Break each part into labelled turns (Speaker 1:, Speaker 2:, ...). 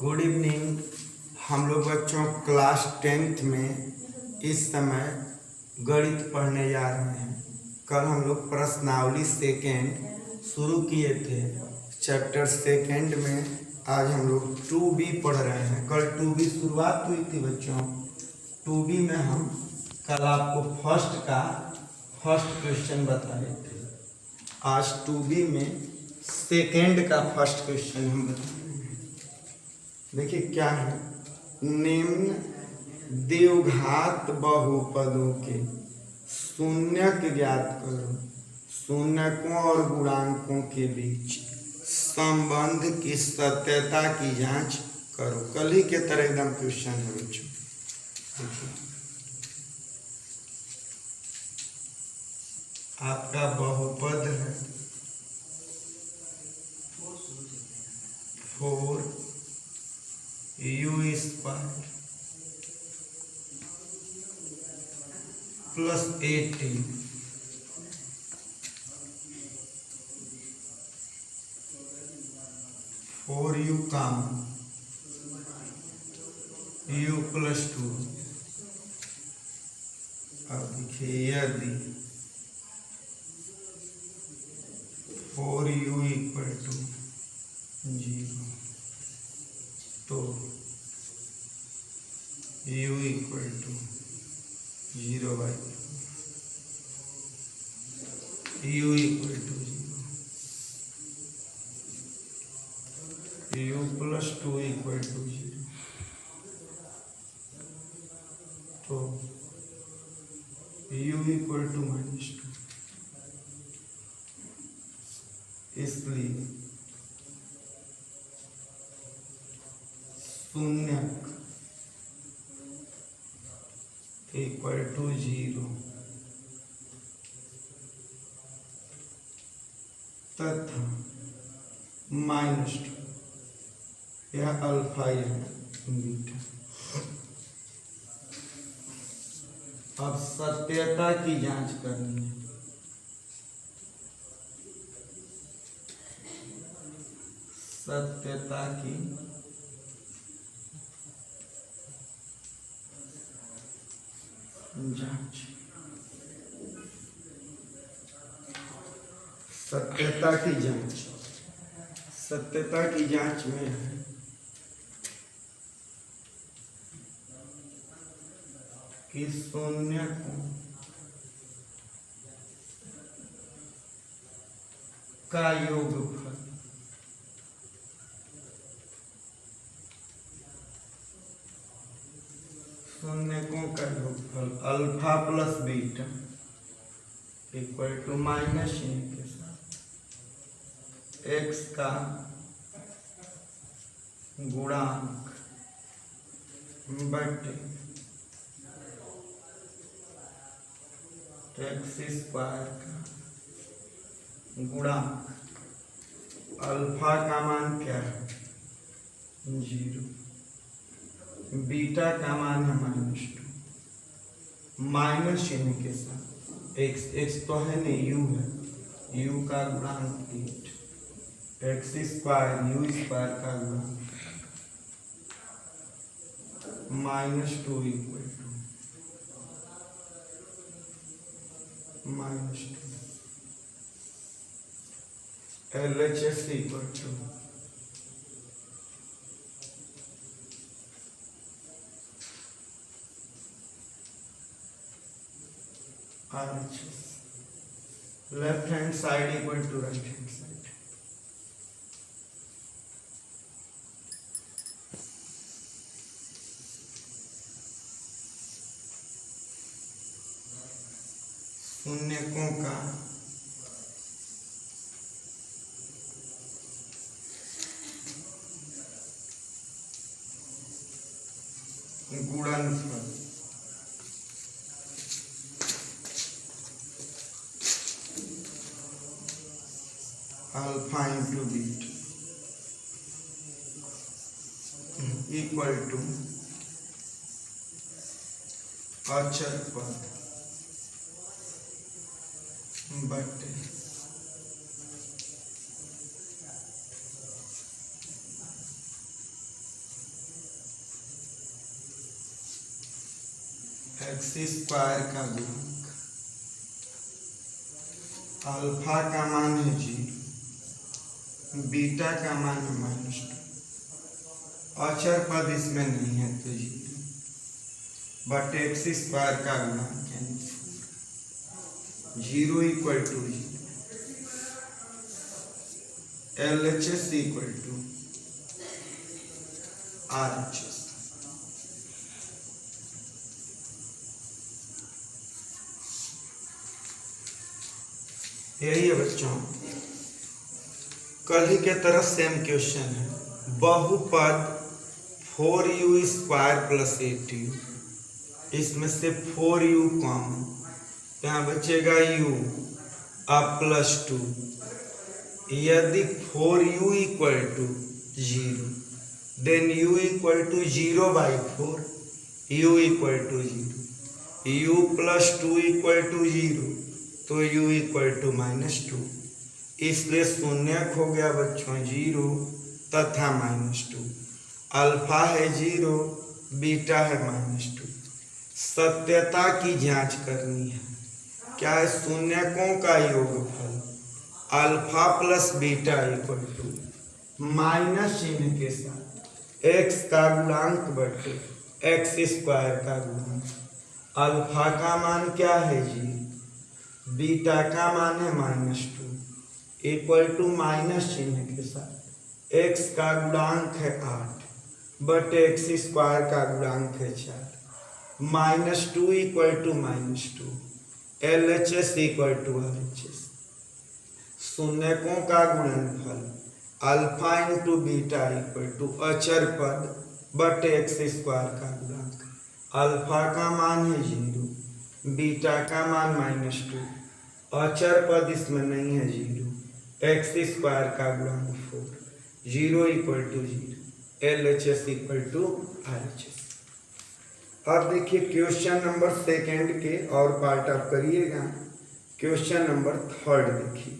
Speaker 1: Good evening. हम लोग बच्चों क्लास 10th में इस समय गणित पढ़ने जा रहे हैं। कल हम लोग प्रश्नावली सेकेंड शुरू किए थे। चैप्टर सेकेंड में आज हम लोग 2B पढ़ रहे हैं। कल 2B शुरुआत हुई थी बच्चों। 2B में हम कल आपको फर्स्ट क्वेश्चन बताए थे। आज 2B में सेकेंड का फर्स्ट क्वेश्चन हम बताएंगे। देखिए क्या है, निम्न द्विघात बहुपदों के शून्यक ज्ञात करो। शून्यकों और गुणांकों के बीच संबंध की सत्यता की जांच करो। कल ही के तरह एकदम क्वेश्चन है बच्चों। देखिए आपका बहुपद है 4u² प्लस 18 4u काम u प्लस 2। अब देखिए यदि 4u = 0 तो u = 0/4 u = 0 u प्लस 2 = 0 तो u = -2। इसलिए शून्यक = 0 तथा -2 यह अल्फा या बीटा। अब सत्यता की जांच करनी है। सत्यता की जांच। सत्यता की जांच। सत्यता की जांच में है कि शून्यकों का योगफल अल्फा प्लस बीटा = माइनस चिन्ह के साथ x का गुणांक बटे x² का गुणांक। अल्फा का मान क्या है? 0। बीटा का मान है -2 माइनस चिन्ह के साथ। x तो है नहीं, u है। u का गुणांक 8 x² u² का गुणांक -2 = -2। LHS = RHS। Left hand side = right hand side. शून्यकों का गुणनफल अल्फा × बीटा = अचर पद बटे एक्स स्क्वायर का गुणांक, अल्फा का मान है 0, बीटा का मान है -2, अचर पद इसमें नहीं है तो 0, बट एक्स स्क्वायर का गुणांक यानी 0 equal to 0, LHS equal to RHS। यही है बच्चों, कल ही के तरह सेम क्वेश्चन है। बहुपद 4u स्क्वायर प्लस 8u, इसमें से 4u कॉमन, यहाँ बचेगा u अब +2। यदि 4u equal to 0 then u equal to 0/4, u equal to 0, u +2 equal to 0, तो u इक्वल टू -2, इसलिए शून्यक हो गया बच्चों 0 तथा -2। अल्फा है 0, बीटा है -2। सत्यता की जांच करनी है, क्या है? शून्यकों का योगफल alpha plus beta equal to minus चिन्ह के साथ x का गुणांक बटे एक्स स्क्वायर का गुणांक। अल्फा का मान क्या है 0, बीटा का मान है -2, इक्वल टू माइनस चिन्ह के साथ x का गुणांक है 8 बट एक्स स्क्वायर का गुणांक है 4, -2 equal to -2, LHS equal to RHS। शून्यकों का गुणनफल alpha into beta equal to अचर पद बट एक्स स्क्वायर का गुणांक। अल्फा का मान है 0, बीटा का मान -2, अचर पद इसमें नहीं है 0, एक्स स्क्वायर का गुणांक 4, 0 equal to 0, LHS equal to RHS। अब देखिए क्वेश्चन नंबर 2 के और पार्ट आप करिएगा। क्वेश्चन नंबर 3 देखिए,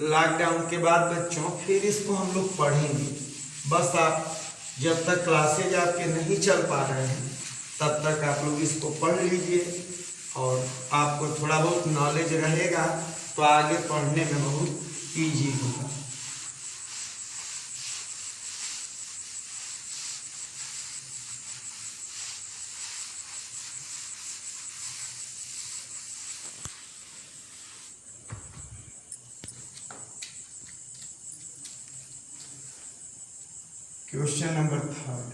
Speaker 1: लॉकडाउन के बाद बच्चों फिर इसको हम लोग पढ़ेंगे। बस आप जब तक क्लासेज आपके नहीं चल पा रहे हैं तब तक आप लोग इसको पढ़ लीजिए और आपको थोड़ा बहुत नॉलेज रहेगा तो आगे पढ़ने में बहुत ईजी होगा। क्वेश्चन नंबर 3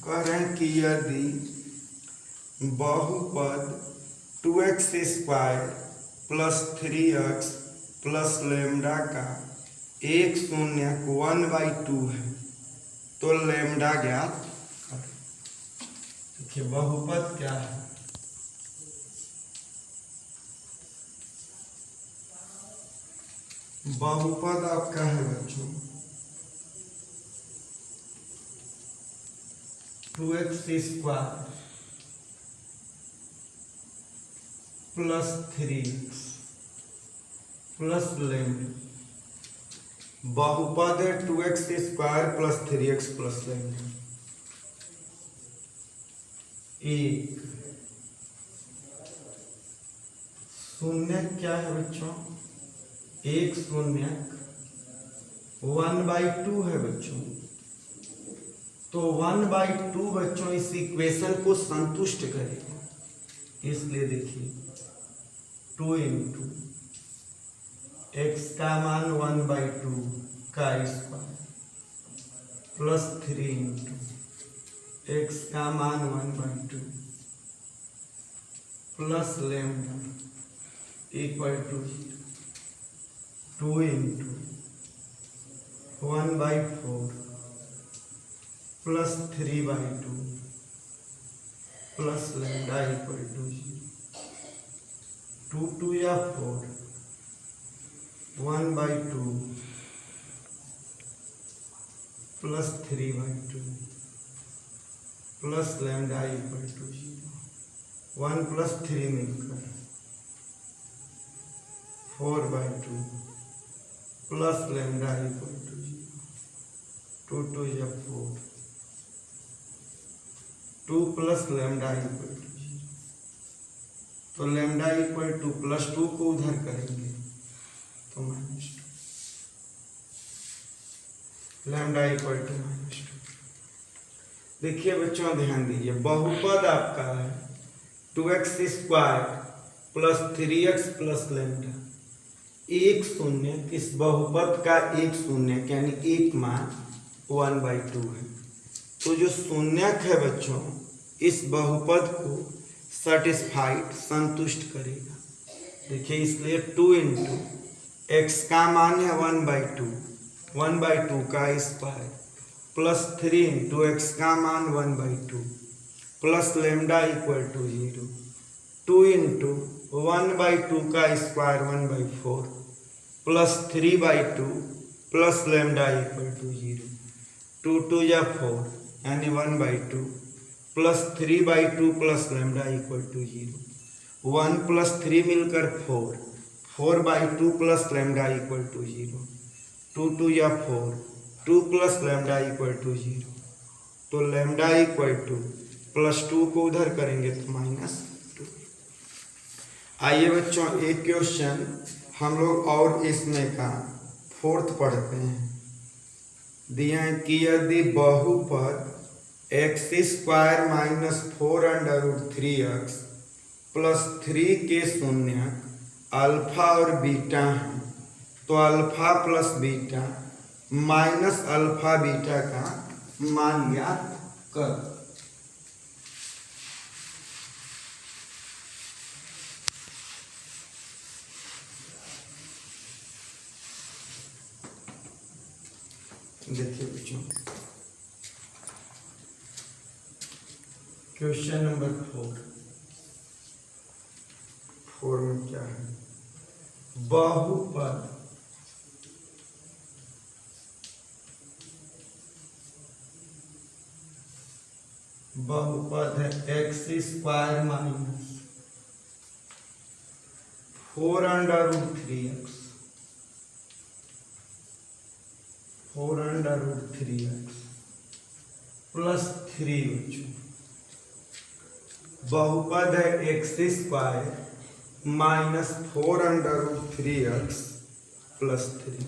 Speaker 1: कह रहे हैं कि यदि बहुपद 2x square plus 3x plus lambda का एक शून्यक 1/2 है तो लैम्डा ज्ञात करें। देखिए बहुपद क्या है, बहुपद आपका है बच्चों 2x square plus 3x plus lambda. बहुपद है 2x square plus 3x plus lambda. एक शून्यक क्या है बच्चों, एक शून्यक 1/2 है बच्चों, तो 1/2 बच्चों इस इक्वेशन को संतुष्ट करेगा। इसलिए देखिए 2 इंटू एक्स का मान 1/2 का स्क्वायर प्लस 3 इंटू एक्स का मान 1/2 plus lambda equal to 2 into 1/4 plus 3/2 plus lambda equal to 0। 2 2 या 4, 1/2 plus 3/2 plus lambda equal to 0। 1 plus 3 मिलकर 4/2 प्लस लैम्डा इक्वल टू 0। 2 2 या 4, 2 प्लस लैम्डा इक्वल टू 0। तो लैम्डा इक्वल टू +2 को उधर करेंगे तो -2, लैम्डा इक्वल टू -2। देखिए बच्चों ध्यान दीजिए, बहुपद आपका है 2x² plus 3x plus lambda. एक शून्य, इस बहुपद का एक शून्य यानी एक मान 1/2 है। तो जो शून्यक है बच्चों इस बहुपद को सेटिस्फाइड संतुष्ट करेगा। देखिए इसलिए 2 इंटू एक्स का मान है 1/2, 1/2 का स्क्वायर प्लस 3 इंटू एक्स का मान 1/2 plus lambda equal to 0, 2 into 1/2 का square 1/4 plus 3/2 plus lambda equal to 0, 2 2 या 4 यानी 1/2 plus 3/2 plus lambda equal to 0, 1 plus 3 मिलकर 4, 4/2 प्लस लैम्डा इक्वल टू 0, 2 2 या 4, 2 प्लस लैम्डा इक्वल टू 0। तो लैम्डा इक्वल टू +2 को उधर करेंगे तो -2। आइए बच्चों एक क्वेश्चन हम लोग और इसमें का 4th पढ़ते हैं। दिया है कि यदि बहुपद x² - 4√3x प्लस 3 के शून्यक अल्फा और बीटा है तो alpha plus beta minus alpha beta का मान ज्ञात कर। देखिए बच्चों क्वेश्चन नंबर 4 में क्या है, बहुपद है x² - 4√3x 4√3x प्लस 3 बच्चों। बहुपद है x² - 4√3x प्लस 3।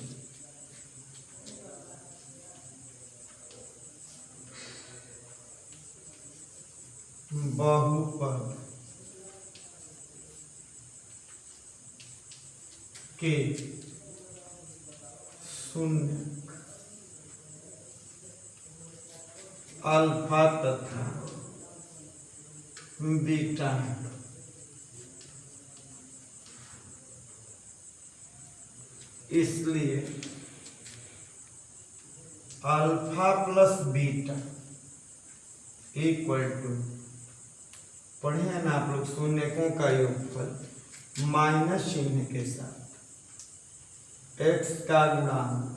Speaker 1: बहुपद के शून्य अल्फा तथा बीटा इसलिए alpha plus beta equal to, पढ़े हैं ना आप लोग, शून्यकों का योगफल माइनस चिन्ह के साथ x का गुणांक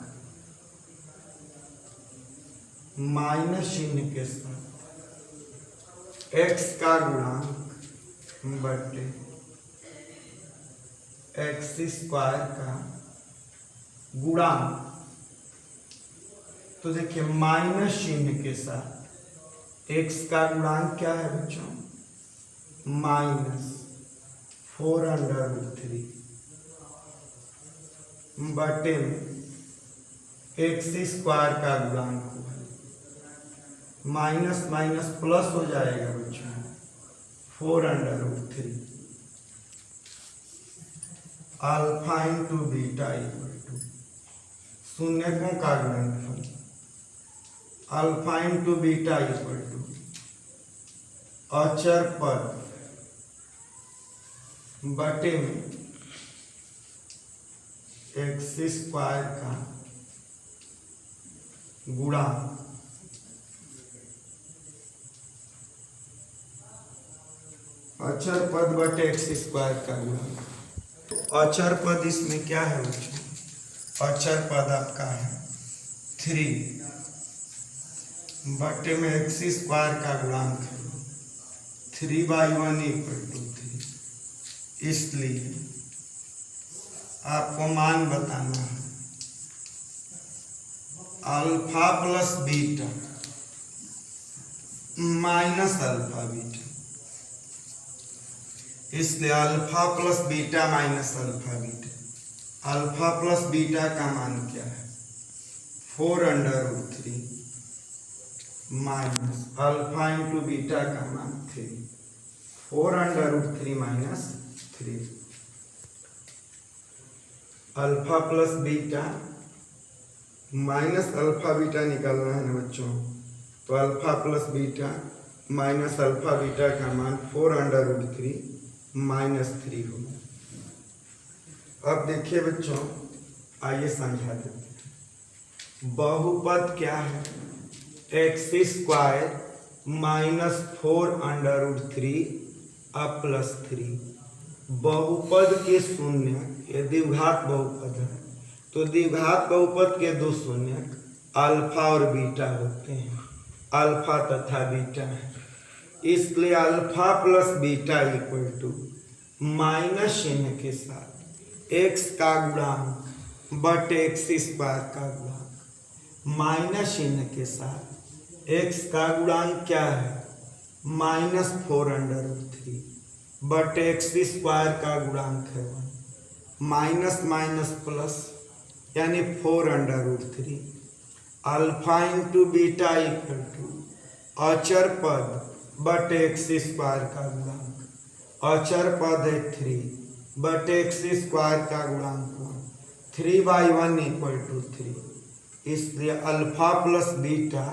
Speaker 1: माइनस चिन्ह के साथ x का गुणांक बटे x² का गुणांक। तो देखिए माइनस चिन्ह के साथ x का गुणांक क्या है बच्चों, -4√3 बटे में x² का गुणांक हुआ, माइनस माइनस प्लस हो जाएगा बच्चों 4√3 alpha into beta equal to शून्यकों का गुणनफल alpha into beta equal to अचर पद बटे में x² का गुणा अचर पद बटे x² का गुणा। तो अचर पद इसमें क्या है बच्चों, अचर पद आपका है 3 बटे में x² का गुणांक है 3/1 इक्वल टू 3। इसलिए आपको मान बताना है alpha plus beta minus alpha beta, इसलिए alpha plus beta minus alpha beta. Alpha plus beta का मान क्या है? 4√3 माइनस अल्फा इंटू बीटा का मान 3, 4√3 minus 3। Alpha plus beta minus alpha beta निकालना है ना बच्चों, तो alpha plus beta minus alpha beta का मान 4√3 माइनस 3 होगा। अब देखिए बच्चों, आइए समझा देते हैं। बहुपद क्या है? x² माइनस 4√3 अब प्लस 3। बहुपद के शून्य, ये द्विघात बहुपद है, तो द्विघात बहुपद के दो शून्य अल्फा और बीटा होते हैं, अल्फा तथा बीटा है। इसलिए alpha plus beta equal to minus चिन्ह के साथ x का गुणांक बटे x² का गुणांक, माइनस चिन्ह के साथ x का गुणांक क्या है? माइनस 4√3 बटे x² का गुणांक है 1, माइनस माइनस प्लस यानी 4√3। Alpha into beta equal to अचर पद बटे x² का गुणांक, अचर पद है 3 बटे x² का गुणांक 1, 3/1 इक्वल टू 3। इसलिए alpha plus beta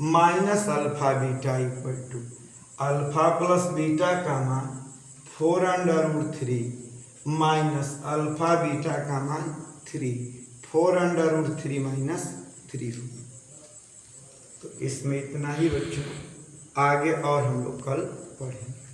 Speaker 1: minus alpha beta equal to alpha plus beta का मान 4√3 माइनस अल्फा बीटा का मान 3, 4√3 माइनस 3 होगा। तो इसमें इतना ही बच्चों, आगे और हम लोग कल पढ़ेंगे।